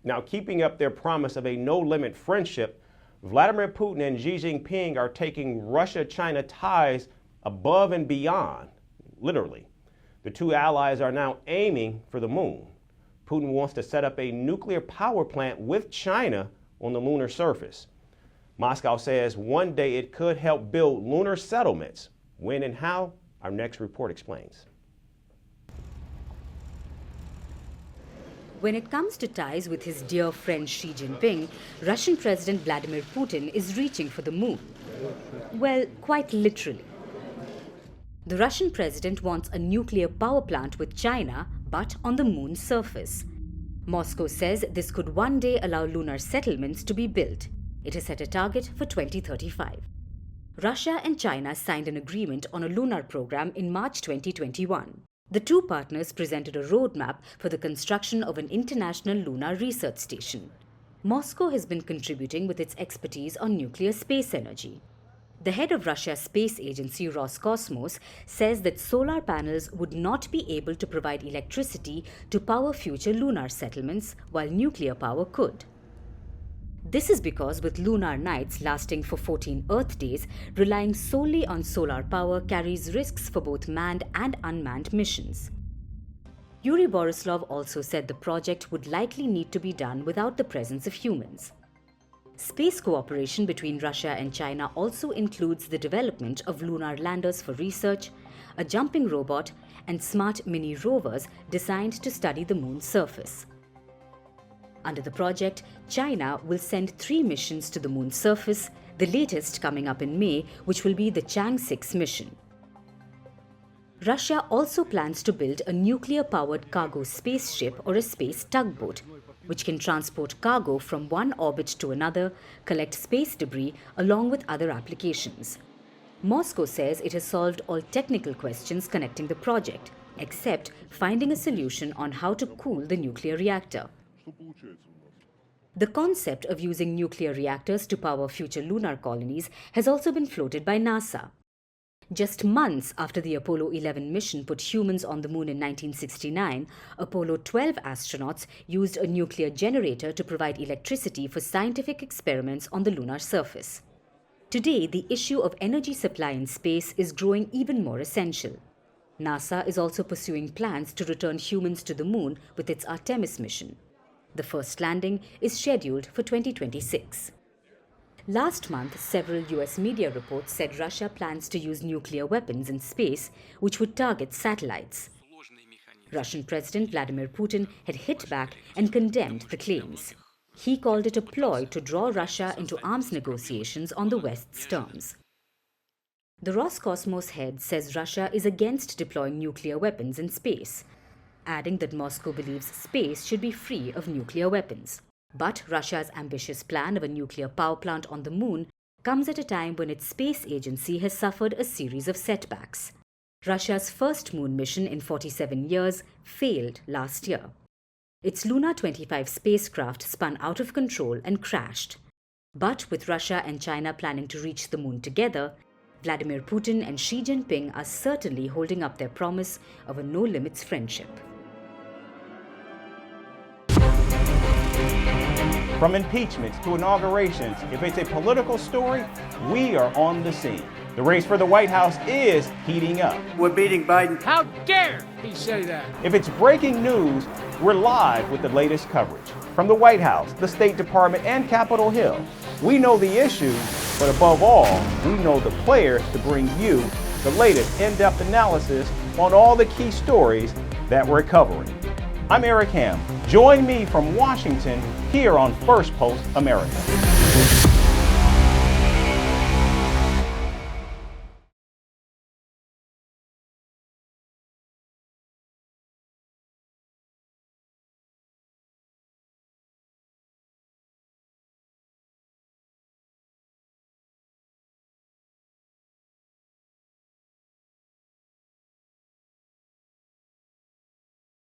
Now, keeping up their promise of a no-limit friendship, Vladimir Putin and Xi Jinping are taking Russia-China ties above and beyond, literally. The two allies are now aiming for the moon. Putin wants to set up a nuclear power plant with China on the lunar surface. Moscow says one day it could help build lunar settlements. When and how? Our next report explains. When it comes to ties with his dear friend Xi Jinping, Russian President Vladimir Putin is reaching for the moon. Well, quite literally. The Russian president wants a nuclear power plant with China, but on the moon's surface. Moscow says this could one day allow lunar settlements to be built. It has set a target for 2035. Russia and China signed an agreement on a lunar program in March 2021. The two partners presented a roadmap for the construction of an international lunar research station. Moscow has been contributing with its expertise on nuclear space energy. The head of Russia's space agency Roscosmos says that solar panels would not be able to provide electricity to power future lunar settlements, while nuclear power could. This is because with lunar nights lasting for 14 Earth days, relying solely on solar power carries risks for both manned and unmanned missions. Yuri Borislov also said the project would likely need to be done without the presence of humans. Space cooperation between Russia and China also includes the development of lunar landers for research, a jumping robot, and smart mini rovers designed to study the moon's surface. Under the project, China will send 3 missions to the moon's surface, the latest coming up in May, which will be the Chang 6 mission. Russia also plans to build a nuclear-powered cargo spaceship or a space tugboat, which can transport cargo from one orbit to another, collect space debris, along with other applications. Moscow says it has solved all technical questions connecting the project, except finding a solution on how to cool the nuclear reactor. The concept of using nuclear reactors to power future lunar colonies has also been floated by NASA. Just months after the Apollo 11 mission put humans on the moon in 1969, Apollo 12 astronauts used a nuclear generator to provide electricity for scientific experiments on the lunar surface. Today, the issue of energy supply in space is growing even more essential. NASA is also pursuing plans to return humans to the moon with its Artemis mission. The first landing is scheduled for 2026. Last month, several US media reports said Russia plans to use nuclear weapons in space, which would target satellites. Russian President Vladimir Putin had hit back and condemned the claims. He called it a ploy to draw Russia into arms negotiations on the West's terms. The Roscosmos head says Russia is against deploying nuclear weapons in space, adding that Moscow believes space should be free of nuclear weapons. But Russia's ambitious plan of a nuclear power plant on the moon comes at a time when its space agency has suffered a series of setbacks. Russia's first moon mission in 47 years failed last year. Its Luna 25 spacecraft spun out of control and crashed. But with Russia and China planning to reach the moon together, Vladimir Putin and Xi Jinping are certainly holding up their promise of a no-limits friendship. From impeachments to inaugurations, if it's a political story, we are on the scene. The race for the White House is heating up. We're beating Biden. How dare he say that? If it's breaking news, we're live with the latest coverage. From the White House, the State Department, and Capitol Hill, we know the issues, but above all, we know the players to bring you the latest in-depth analysis on all the key stories that we're covering. I'm Eric Ham. Join me from Washington here on Firstpost America.